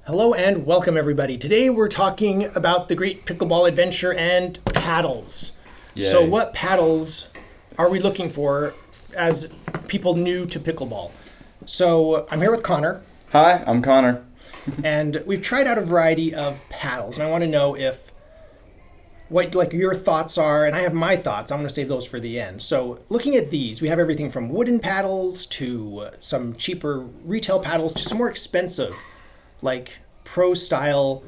Hello and welcome everybody. Today we're talking about the great pickleball adventure and paddles. Yay. So what paddles are we looking for as people new to pickleball? So I'm here with Connor. Hi, I'm Connor. And we've tried out a variety of paddles, and I want to know what your thoughts are, and I have my thoughts. I'm going to save those for the end. So looking at these, we have everything from wooden paddles to some cheaper retail paddles to some more expensive, like pro style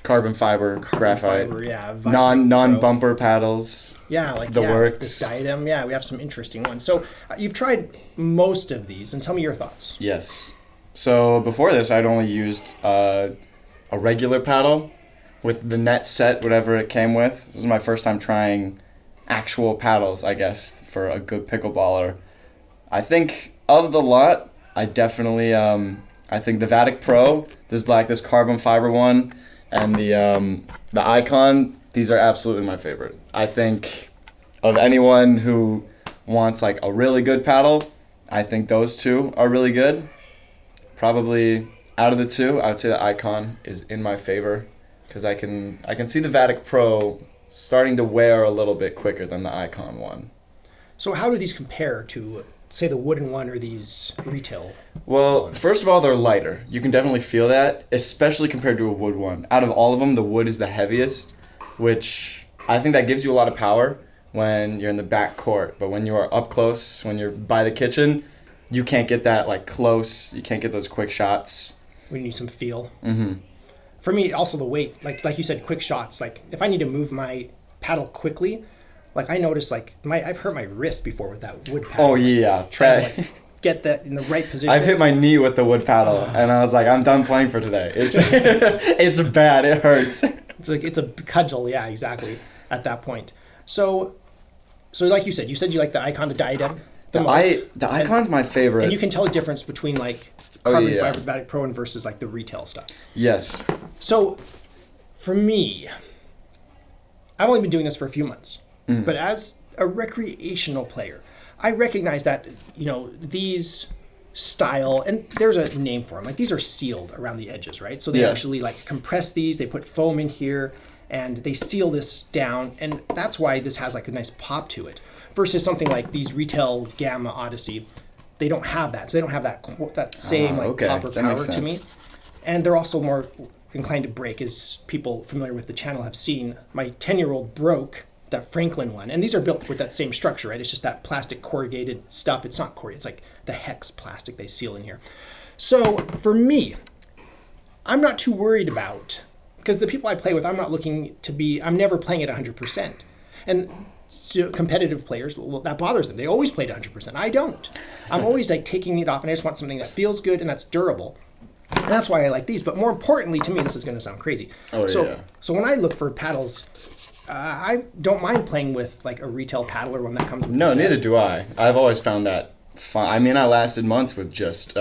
Carbon fiber, graphite, Vitek non bumper paddles. Like works. This Diadem. Yeah, we have some interesting ones. So you've tried most of these, and tell me your thoughts. Yes. So before this, I'd only used a regular paddle with the net set, whatever it came with. This was my first time trying actual paddles, I guess, for a good pickleballer. I think of the lot, I definitely I think the Vatic Pro, this carbon fiber one, and the Icon, these are absolutely my favorite. I think of anyone who wants like a really good paddle, I think those two are really good. Probably out of the two, I would say the Icon is in my favor because I can see the Vatic Pro starting to wear a little bit quicker than the Icon one. So how do these compare to, say, the wooden one or these retail ones? First of all, they're lighter. You can definitely feel that, especially compared to a wood one. Out of all of them, the wood is the heaviest, which I think that gives you a lot of power when you're in the back court. But when you are up close, when you're by the kitchen, you can't get that like close. You can't get those quick shots. We need some feel. Mm-hmm. For me, also the weight. Like you said, quick shots. Like if I need to move my paddle quickly, like I notice I've hurt my wrist before with that wood paddle. Oh yeah, trying to get that in the right position. I've hit my knee with the wood paddle, and I was like, I'm done playing for today. It's bad. It hurts. It's a cudgel. Yeah, exactly. At that point, so like you said you like the Icon, the Diadem. The Icon's my favorite. And you can tell the difference between like carbon fiber Vatic Pro and versus like the retail stuff. Yes. So for me, I've only been doing this for a few months. Mm. But as a recreational player, I recognize that, these style, and there's a name for them, like these are sealed around the edges, right? So they actually like compress these, they put foam in here, and they seal this down, and that's why this has like a nice pop to it. Versus something like these retail Gamma Odyssey, they don't have that. So they don't have that same popper power to me. And they're also more inclined to break, as people familiar with the channel have seen. My 10-year-old broke that Franklin one. And these are built with that same structure, right? It's just that plastic corrugated stuff. It's not corrugated. It's like the hex plastic they seal in here. So for me, I'm not too worried about, because the people I play with, I'm never playing at 100%. And so competitive players, well, that bothers them. They always played 100%. I don't. I'm always like taking it off, and I just want something that feels good and that's durable. And that's why I like these. But more importantly to me, this is going to sound crazy. So when I look for paddles, I don't mind playing with like a retail paddle or one that comes with No, neither do I. I've always found that fun. I mean, I lasted months with just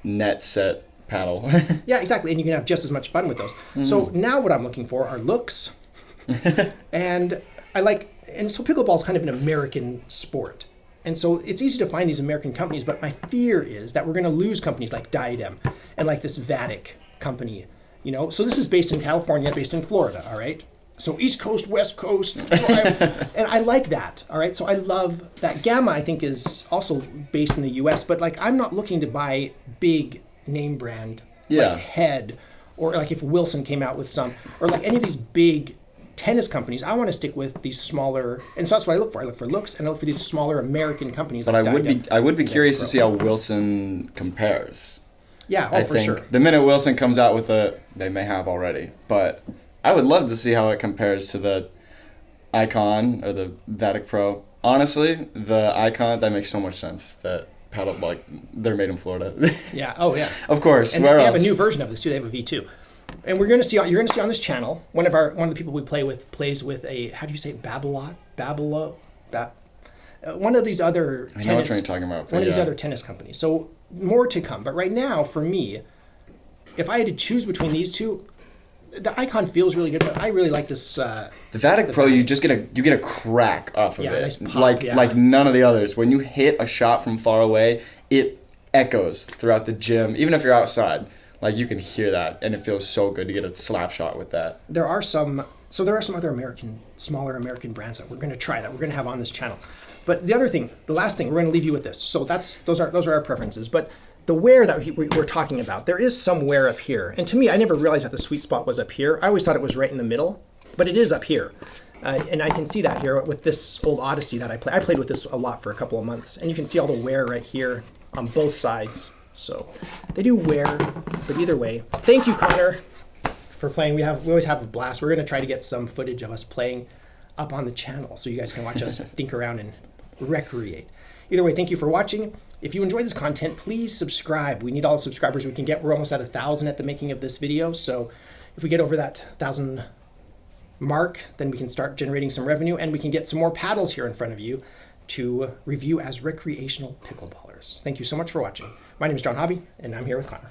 net set paddle. Yeah, exactly. And you can have just as much fun with those. Mm. So now what I'm looking for are looks. And so pickleball is kind of an American sport. And so it's easy to find these American companies, but my fear is that we're going to lose companies like Diadem and like this Vatic company, So this is based in California, based in Florida, all right? So East Coast, West Coast, and I like that, all right? So I love that. Gamma, I think, is also based in the U.S., but like I'm not looking to buy big name brand like Head, or like if Wilson came out with some, or like any of these big tennis companies. I want to stick with these smaller, and so that's what I look for. I look for looks, and I look for these smaller American companies. But I would be curious to see how Wilson compares. Yeah, I for think sure. The minute Wilson comes out with they may have already, but I would love to see how it compares to the Icon or the Vatic Pro. Honestly, the Icon, that makes so much sense. That paddle, like they're made in Florida. Yeah. Oh yeah. Of course. And where they else? have a new version of this too. They have a V2. And you're going to see on this channel, one of the people we play with plays with a, how do you say it? One of these other tennis. I know what you're talking about. One of these other tennis companies. So more to come. But right now, for me, if I had to choose between these two, the Icon feels really good, but I really like this. The Vatic Pro, you just get a crack off of it, nice pop, like none of the others. When you hit a shot from far away, it echoes throughout the gym, even if you're outside. Like, you can hear that, and it feels so good to get a slap shot with that. There are some other smaller American brands that we're going to try, that we're going to have on this channel. But the last thing, we're going to leave you with this. So those are our preferences. But the wear that we're talking about, there is some wear up here. And to me, I never realized that the sweet spot was up here. I always thought it was right in the middle, but it is up here. And I can see that here with this old Odyssey that I play. I played with this a lot for a couple of months, and you can see all the wear right here on both sides. So they do wear, but either way, thank you, Connor, for playing. We always have a blast. We're going to try to get some footage of us playing up on the channel so you guys can watch us dink around and recreate. Either way, thank you for watching. If you enjoy this content, please subscribe. We need all the subscribers we can get. We're almost at 1,000 at the making of this video. So if we get over that 1,000 mark, then we can start generating some revenue, and we can get some more paddles here in front of you to review as recreational pickleballers. Thank you so much for watching. My name is John Hobby, and I'm here with Connor.